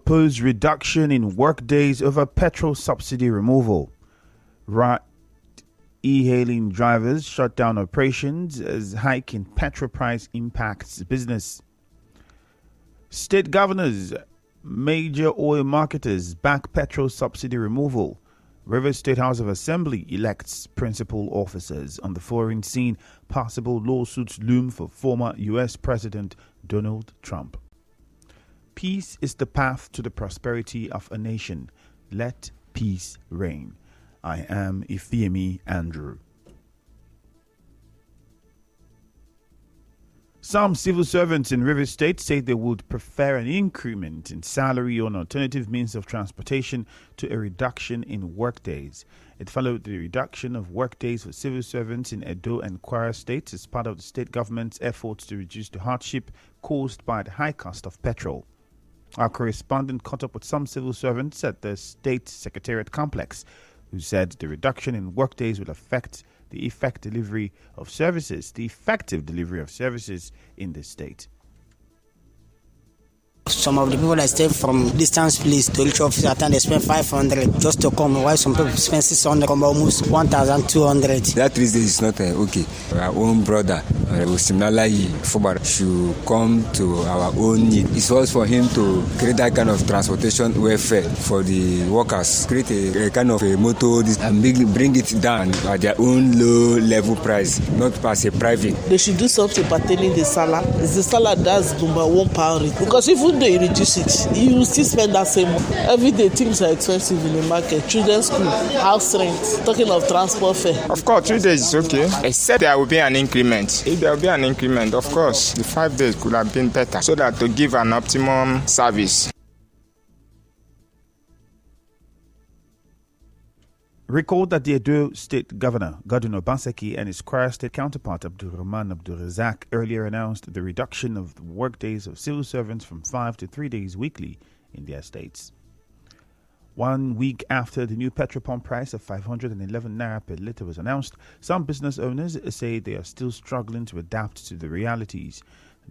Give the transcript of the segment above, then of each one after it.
oppose reduction in workdays over petrol subsidy removal. E-hailing drivers shut down operations as hike in petrol price impacts business. State governors, major oil marketers back petrol subsidy removal. Rivers State House of Assembly elects principal officers. On the foreign scene, possible lawsuits loom for former U.S. President Donald Trump. Peace is the path to the prosperity of a nation. Let peace reign. I am Ifeemi Andrew. Some civil servants in Rivers State say they would prefer an increment in salary on alternative means of transportation to a reduction in workdays. It followed the reduction of workdays for civil servants in Edo and Kwara states as part of the state government's efforts to reduce the hardship caused by the high cost of petrol. Our correspondent caught up with some civil servants at the state secretariat complex who said the reduction in workdays will affect the effective delivery of services in the state. Some of the people that stay from distance place to reach office at time they spend 500 just to come, while some people spend 600, come almost 1,200. That reason is not okay. Our own brother, Simnalayi Fubar, should come to our own need. It's also for him to create that kind of transportation welfare for the workers, create a kind of a motto and bring it down at their own low level price, not as a private. They should do something pertaining the salary. It's the salary that's number one priority, because if they reduce it, you will still spend that same money. Every day things are expensive in the market. Children's school, house rent, talking of transport fare. Of course, 3 days is okay, except there will be an increment. If there will be an increment, of course, the 5 days could have been better so that to give an optimum service. Recall that the Edo State Governor, Godwin Obaseki, and his Kwara State counterpart, Abdulrahman Abdulrazak, earlier announced the reduction of the workdays of civil servants from 5 to 3 days weekly in their states. 1 week after the new petrol pump price of 511 naira per litre was announced, some business owners say they are still struggling to adapt to the realities.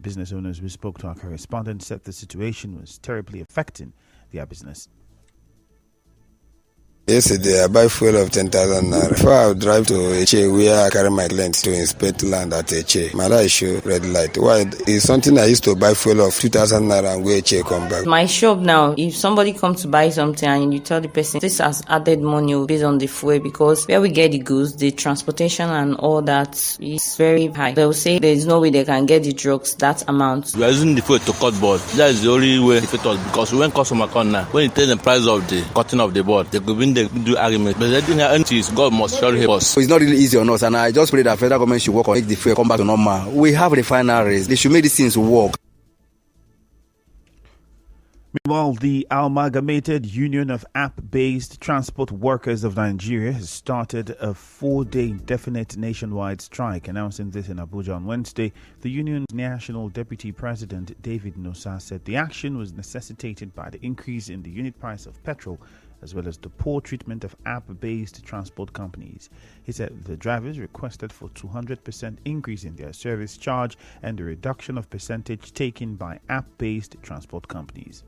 Business owners who spoke to our correspondent said the situation was terribly affecting their business. Yesterday, I buy fuel of 10,000 naira. Before I would drive to Eche, where I carry my clients to inspect land at Eche, my light show red light. Why? It's something I used to buy fuel of 2,000 naira and go Eche come back. My shop now, if somebody comes to buy something and you tell the person this has added money based on the fuel, because where we get the goods, the transportation and all that is very high. They will say there is no way they can get the drugs that amount. We are using the fuel to cut board. That is the only way it fit us, because when customer come now, when you tell the price of the cutting of the board, they could win the do argument, but the thing is God must surely help us. It's not really easy on us, and I just pray that federal government should work on make the fuel come back to normal. We have refineries; they should make these things work. Meanwhile, the Amalgamated Union of App-Based Transport Workers of Nigeria has started a 4-day indefinite nationwide strike. Announcing this in Abuja on Wednesday, the union's national deputy president, David Nosa, said the action was necessitated by the increase in the unit price of petrol, as well as the poor treatment of app-based transport companies. He said the drivers requested for 200% increase in their service charge and the reduction of percentage taken by app-based transport companies.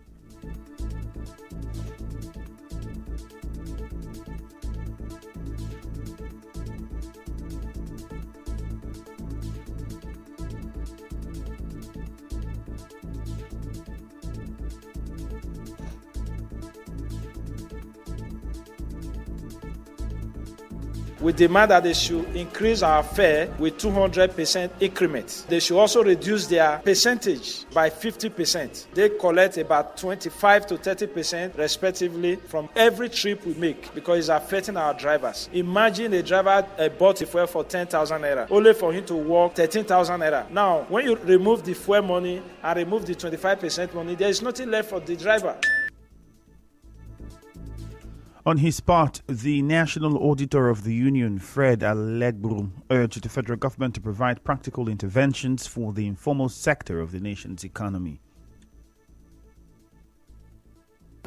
We demand that they should increase our fare with 200% increment. They should also reduce their percentage by 50%. They collect about 25 to 30% respectively from every trip we make, because it's affecting our drivers. Imagine a driver bought a fuel for 10,000 naira, only for him to work 13,000 naira. Now, when you remove the fuel money and remove the 25% money, there is nothing left for the driver. On his part, the National Auditor of the Union, Fred Alegburu, urged the federal government to provide practical interventions for the informal sector of the nation's economy.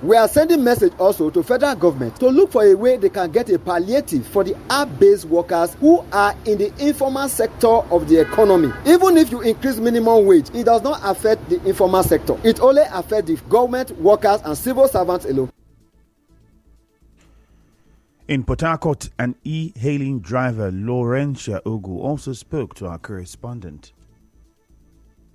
We are sending message also to federal government to look for a way they can get a palliative for the app-based workers who are in the informal sector of the economy. Even if you increase minimum wage, it does not affect the informal sector. It only affects the government workers and civil servants alone. In Port Harcourt, an e-hailing driver, Laurentia Ogu, also spoke to our correspondent.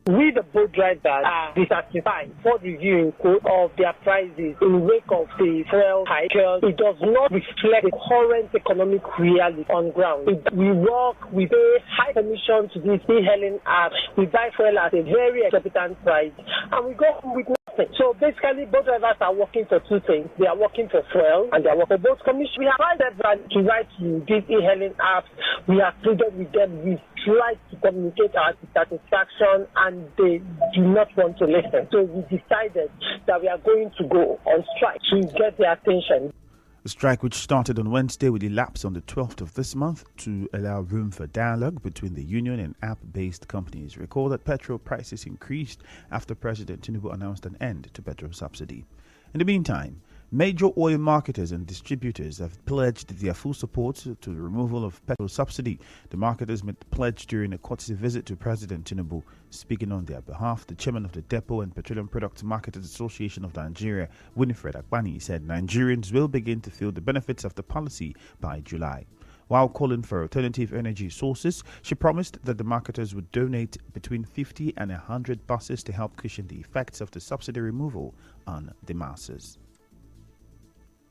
We, the boat drivers, are dissatisfied for the viewing quote of their prices in wake of the fuel hike because it does not reflect the current economic reality on ground. We pay high commission to these e-hailing apps, we buy fuel at a very exorbitant price, and we go with nothing. So basically, boat drivers are working for two things. They are working for fuel and they are working for boat commission. We have tried everyone to write to these e-hailing apps. We have pleaded with them. We tried to communicate our dissatisfaction and they do not want to listen. So we decided that we are going to go on strike to get their attention. The strike, which started on Wednesday, will elapse on the 12th of this month to allow room for dialogue between the union and app-based companies. Recall that petrol prices increased after President Tinubu announced an end to petrol subsidy. In the meantime, major oil marketers and distributors have pledged their full support to the removal of petrol subsidy. The marketers made the pledge during a courtesy visit to President Tinubu. Speaking on their behalf, the chairman of the Depot and Petroleum Products Marketers Association of Nigeria, Winifred Akbani, said Nigerians will begin to feel the benefits of the policy by July. While calling for alternative energy sources, she promised that the marketers would donate between 50 and 100 buses to help cushion the effects of the subsidy removal on the masses.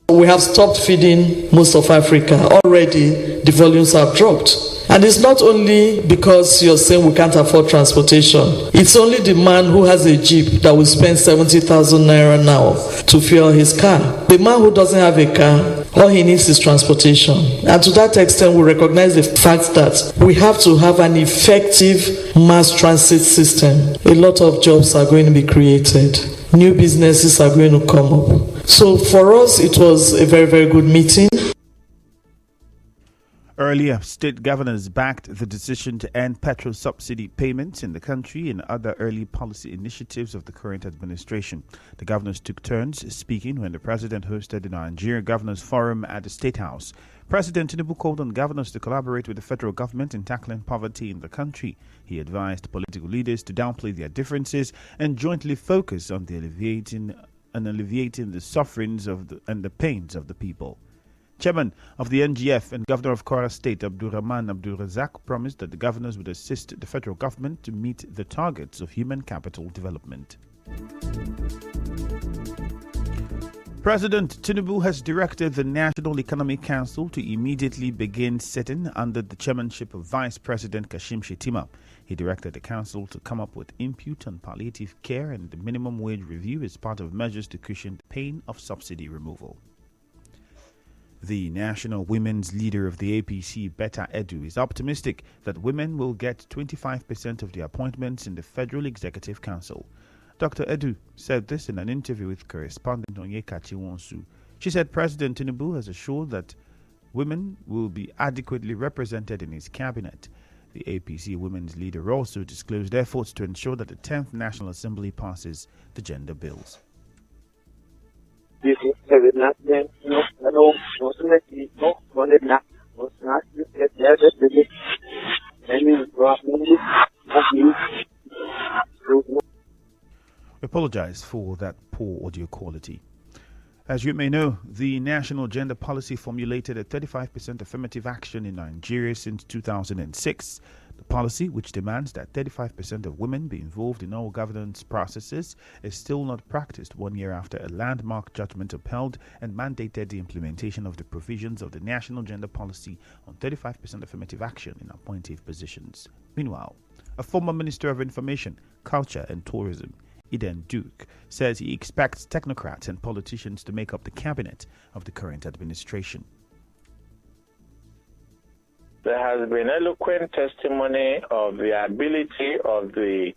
We have stopped feeding most of Africa. Already, the volumes have dropped. And it's not only because you're saying we can't afford transportation. It's only the man who has a Jeep that will spend 70,000 naira now to fuel his car. The man who doesn't have a car, all he needs is transportation. And to that extent, we recognize the fact that we have to have an effective mass transit system. A lot of jobs are going to be created. New businesses are going to come up. So for us, it was a very, very good meeting. Earlier, state governors backed the decision to end petrol subsidy payments in the country and other early policy initiatives of the current administration. The governors took turns speaking when the president hosted the Nigeria Governors Forum at the State House. President Tinubu called on governors to collaborate with the federal government in tackling poverty in the country. He advised political leaders to downplay their differences and jointly focus on alleviating the sufferings and the pains of the people. Chairman of the NGF and Governor of Kwara State, Abdulrahman Abdulrazak, promised that the governors would assist the federal government to meet the targets of human capital development. President Tinubu has directed the National Economic Council to immediately begin sitting under the chairmanship of Vice President Kashim Shettima. He directed the council to come up with input on palliative care and the minimum wage review as part of measures to cushion the pain of subsidy removal. The national women's leader of the APC, Betta Edu, is optimistic that women will get 25% of the appointments in the Federal Executive Council. Dr. Edu said this in an interview with correspondent Onyeka Chiwonsu. She said President Tinubu has assured that women will be adequately represented in his cabinet. The APC women's leader also disclosed efforts to ensure that the 10th National Assembly passes the gender bills. We apologize for that poor audio quality. As you may know, the National Gender Policy formulated a 35% affirmative action in Nigeria since 2006. The policy, which demands that 35% of women be involved in all governance processes, is still not practiced 1 year after a landmark judgment upheld and mandated the implementation of the provisions of the National Gender Policy on 35% affirmative action in appointive positions. Meanwhile, a former Minister of Information, Culture and Tourism, Eden Duke, says he expects technocrats and politicians to make up the cabinet of the current administration. There has been eloquent testimony of the ability of the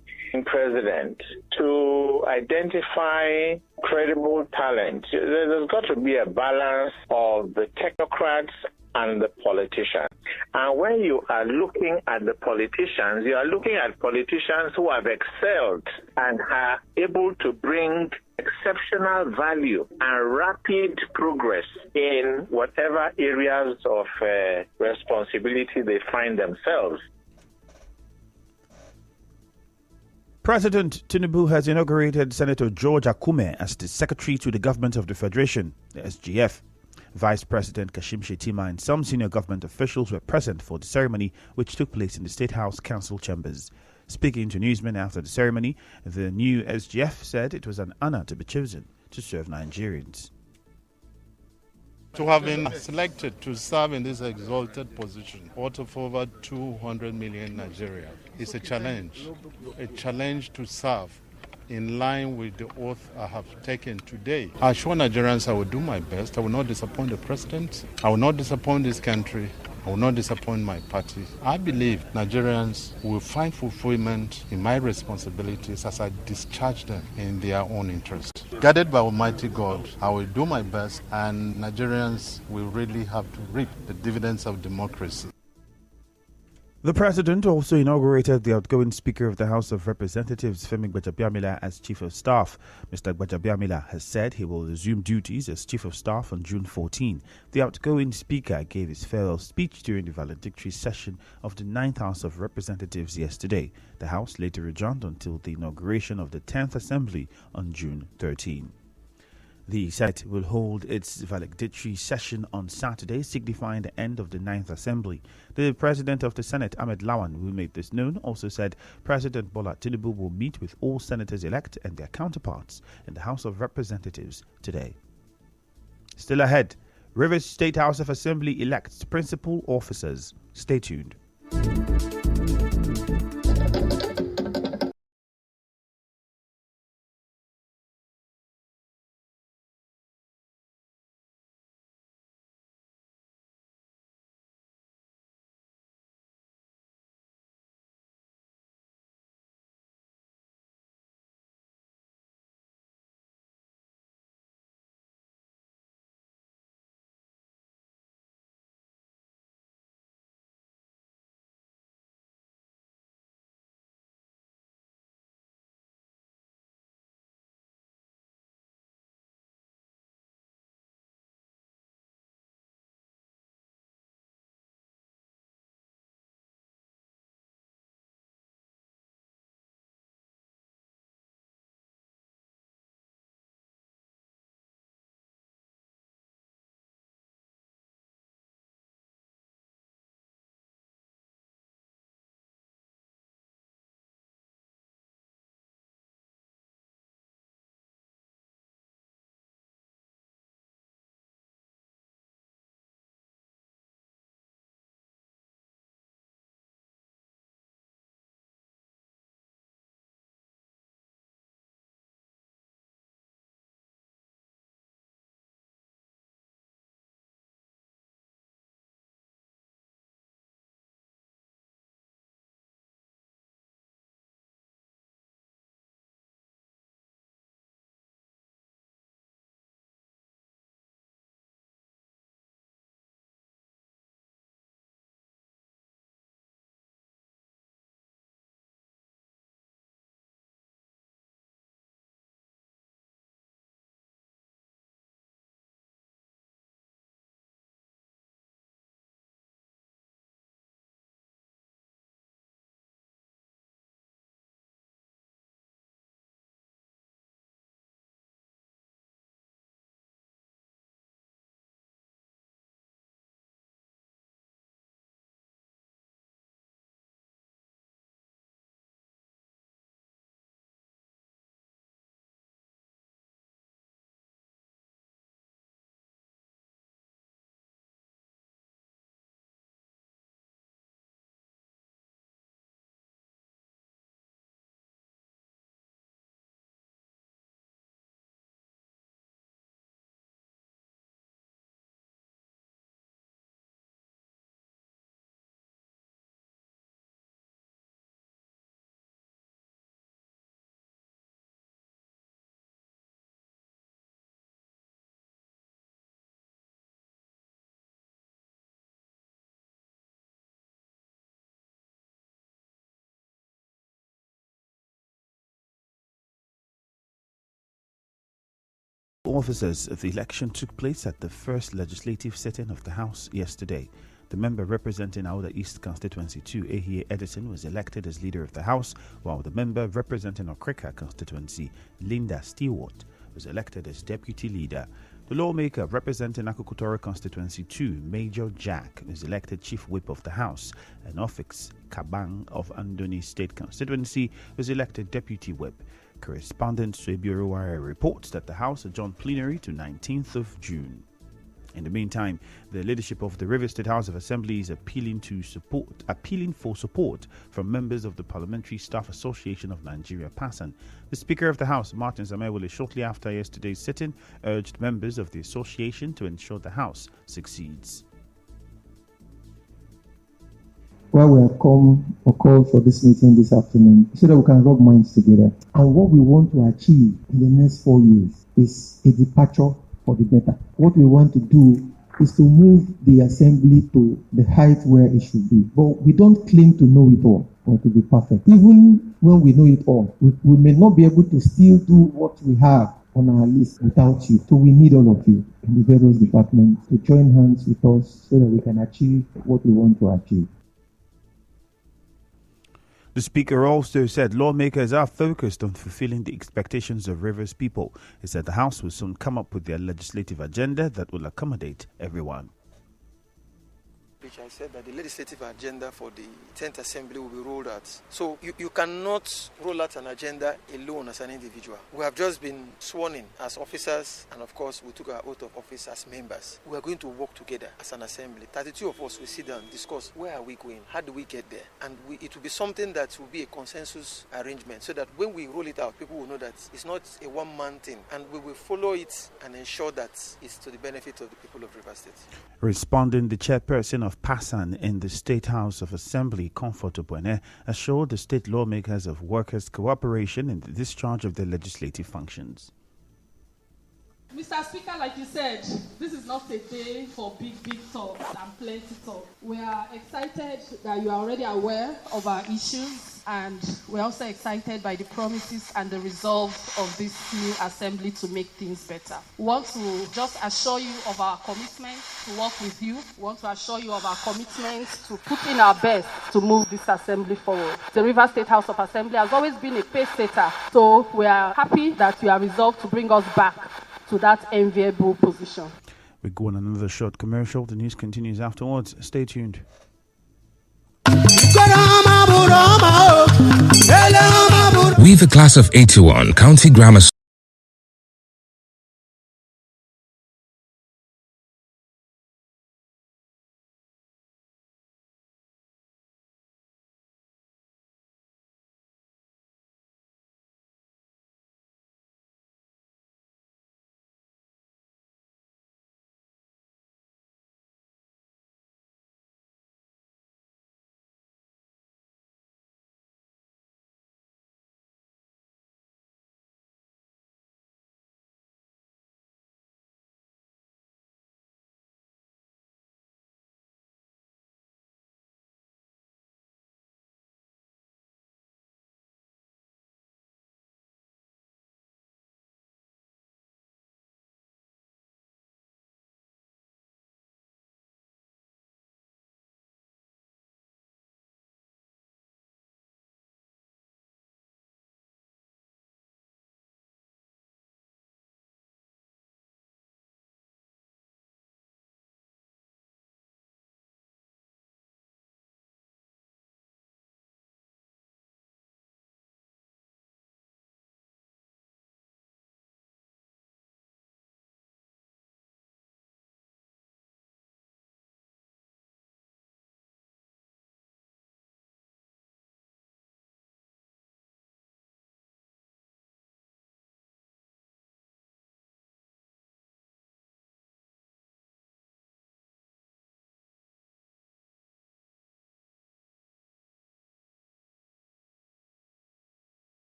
president to identify credible talent. There's got to be a balance of the technocrats and the politician. And when you are looking at the politicians, you are looking at politicians who have excelled and are able to bring exceptional value and rapid progress in whatever areas of responsibility they find themselves. President Tinubu has inaugurated Senator George Akume as the Secretary to the Government of the Federation, the SGF. Vice President Kashim Shettima and some senior government officials were present for the ceremony, which took place in the State House Council chambers. Speaking to newsmen after the ceremony, the new SGF said it was an honor to be chosen to serve Nigerians. To have been selected to serve in this exalted position, out of over 200 million Nigerians, is a challenge to serve in line with the oath I have taken today. I assure Nigerians I will do my best. I will not disappoint the president. I will not disappoint this country. I will not disappoint my party. I believe Nigerians will find fulfillment in my responsibilities as I discharge them in their own interest. Guided by Almighty God, I will do my best, and Nigerians will really have to reap the dividends of democracy. The president also inaugurated the outgoing Speaker of the House of Representatives, Femi Gbajabiamila, as Chief of Staff. Mr. Gbajabiamila has said he will resume duties as Chief of Staff on June 14. The outgoing Speaker gave his farewell speech during the valedictory session of the 9th House of Representatives yesterday. The House later adjourned until the inauguration of the 10th Assembly on June 13. The Senate will hold its valedictory session on Saturday, signifying the end of the 9th Assembly. The President of the Senate, Ahmed Lawan, who made this known, also said President Bola Tinubu will meet with all senators-elect and their counterparts in the House of Representatives today. Still ahead, Rivers State House of Assembly elects principal officers. Stay tuned. Officers of the election took place at the first legislative sitting of the House yesterday. The member representing Auda East Constituency 2, Ehie Edison, was elected as leader of the House, while the member representing Okrika Constituency, Linda Stewart, was elected as deputy leader. The lawmaker representing Akukutoro Constituency 2, Major Jack, was elected chief whip of the House, and Ofix Kabang of Andoni State Constituency was elected deputy whip. Correspondent Suebiruware reports that the House adjourned plenary to 19th of June. In the meantime, the leadership of the River State House of Assembly is appealing for support from members of the Parliamentary Staff Association of Nigeria, PASAN. The Speaker of the House, Martin Zamewole, shortly after yesterday's sitting, urged members of the association to ensure the House succeeds. Why we have come or called for this meeting this afternoon so that we can rub minds together. And what we want to achieve in the next 4 years is a departure for the better. What we want to do is to move the assembly to the height where it should be. But we don't claim to know it all or to be perfect. Even when we know it all, we may not be able to still do what we have on our list without you. So we need all of you in the various departments to join hands with us so that we can achieve what we want to achieve. The Speaker also said lawmakers are focused on fulfilling the expectations of Rivers people. He said the House will soon come up with their legislative agenda that will accommodate everyone. I said that the legislative agenda for the 10th Assembly will be rolled out. So you cannot roll out an agenda alone as an individual. We have just been sworn in as officers, and of course we took our oath of office as members. We are going to work together as an assembly. 32 of us will sit down, discuss where are we going, how do we get there, and it will be something that will be a consensus arrangement so that when we roll it out, people will know that it's not a one-man thing, and we will follow it and ensure that it's to the benefit of the people of Rivers State. Responding, the chairperson of PASAN in the State House of Assembly, Comfort Obwene, assured the state lawmakers of workers' cooperation in the discharge of their legislative functions. Mr. Speaker, like you said, this is not a day for big talks and plenty talk. We are excited that you are already aware of our issues, and we're also excited by the promises and the resolve of this new assembly to make things better. We want to just assure you of our commitment to work with you. We want to assure you of our commitment to put in our best to move this assembly forward. The River State House of Assembly has always been a pace setter, so we are happy that you are resolved to bring us back to that enviable position. We go on another short commercial. The news continues afterwards. Stay tuned. With a class of 81, County Grammar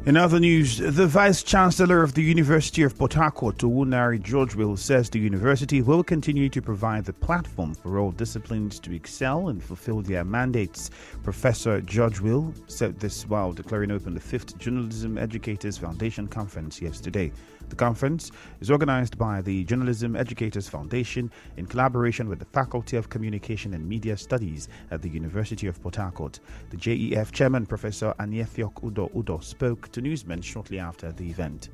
In other news, the Vice-Chancellor of the University of Port Harcourt, Owunari Georgewill, says the university will continue to provide the platform for all disciplines to excel and fulfill their mandates. Professor Georgewill said this while declaring open the 5th Journalism Educators Foundation Conference yesterday. The conference is organized by the Journalism Educators Foundation in collaboration with the Faculty of Communication and Media Studies at the University of Port Harcourt. The JEF chairman, Professor Anyethiok Udo, spoke to newsmen shortly after the event.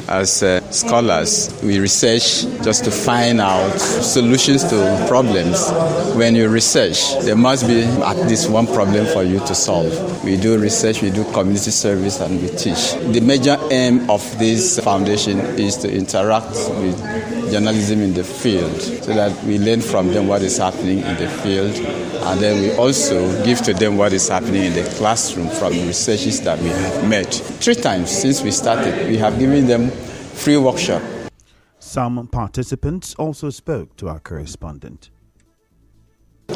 As scholars, we research just to find out solutions to problems. When you research, there must be at least one problem for you to solve. We do research, we do community service, and we teach. The major aim of this foundation is to interact with journalism in the field so that we learn from them what is happening in the field, and then we also give to them what is happening in the classroom from the researches that we have made. 3 times since we started, we have given them free workshop. Some participants also spoke to our correspondent.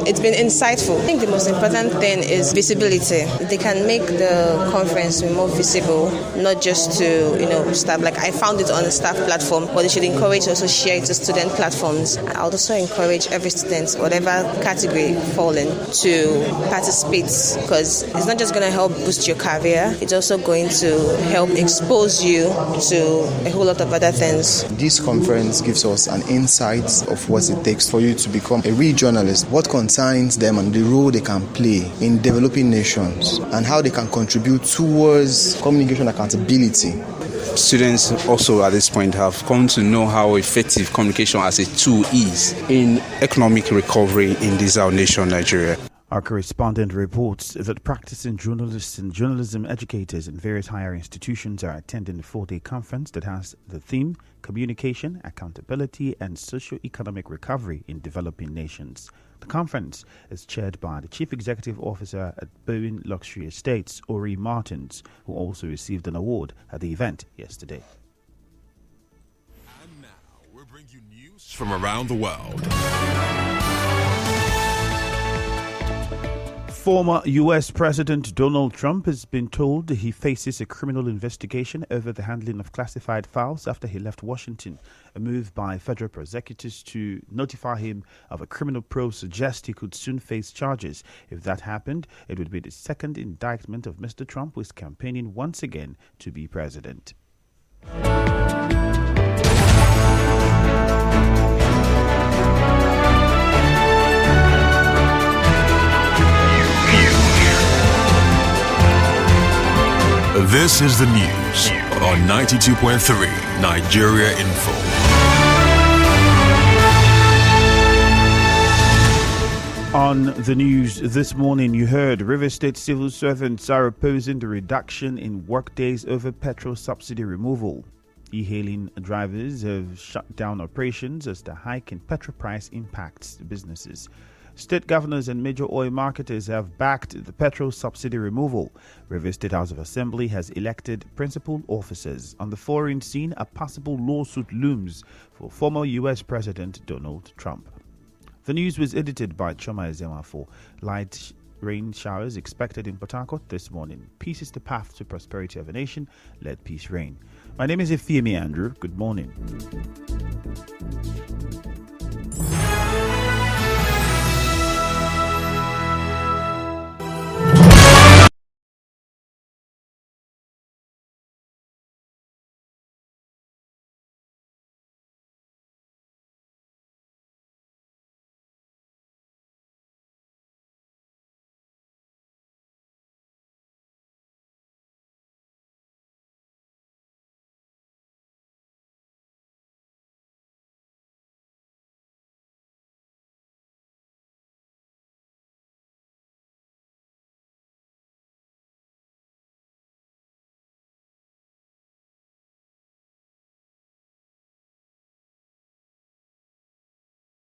It's been insightful. I think the most important thing is visibility. They can make the conference more visible, not just to, staff. Like I found it on the staff platform, but they should encourage also share it to student platforms. I would also encourage every student, whatever category fall in, to participate, because it's not just going to help boost your career, it's also going to help expose you to a whole lot of other things. This conference gives us an insight of what it takes for you to become a real journalist, what concerns them and the role they can play in developing nations and how they can contribute towards communication accountability. Students also at this point have come to know how effective communication as a tool is in economic recovery in this our nation, Nigeria. Our correspondent reports that practicing journalists and journalism educators in various higher institutions are attending a 4-day conference that has the theme Communication, Accountability and Socio-Economic Recovery in Developing Nations. The conference is chaired by the Chief Executive Officer at Bowen Luxury Estates, Ori Martins, who also received an award at the event yesterday. And now we'll bring you news from around the world. Former U.S. President Donald Trump has been told he faces a criminal investigation over the handling of classified files after he left Washington. A move by federal prosecutors to notify him of a criminal probe suggests he could soon face charges. If that happened, it would be the second indictment of Mr. Trump, who is campaigning once again to be president. This is the news on 92.3 Nigeria Info. On the news this morning, you heard Rivers State civil servants are opposing the reduction in workdays over petrol subsidy removal. E-hailing drivers have shut down operations as the hike in petrol price impacts businesses. State governors and major oil marketers have backed the petrol subsidy removal. Rivers State House of Assembly has elected principal officers. On the foreign scene, a possible lawsuit looms for former U.S. President Donald Trump. The news was edited by Choma Ezemafo. Light rain showers expected in Port Harcourt this morning. Peace is the path to prosperity of a nation. Let peace reign. My name is Ifeemi Andrew. Good morning.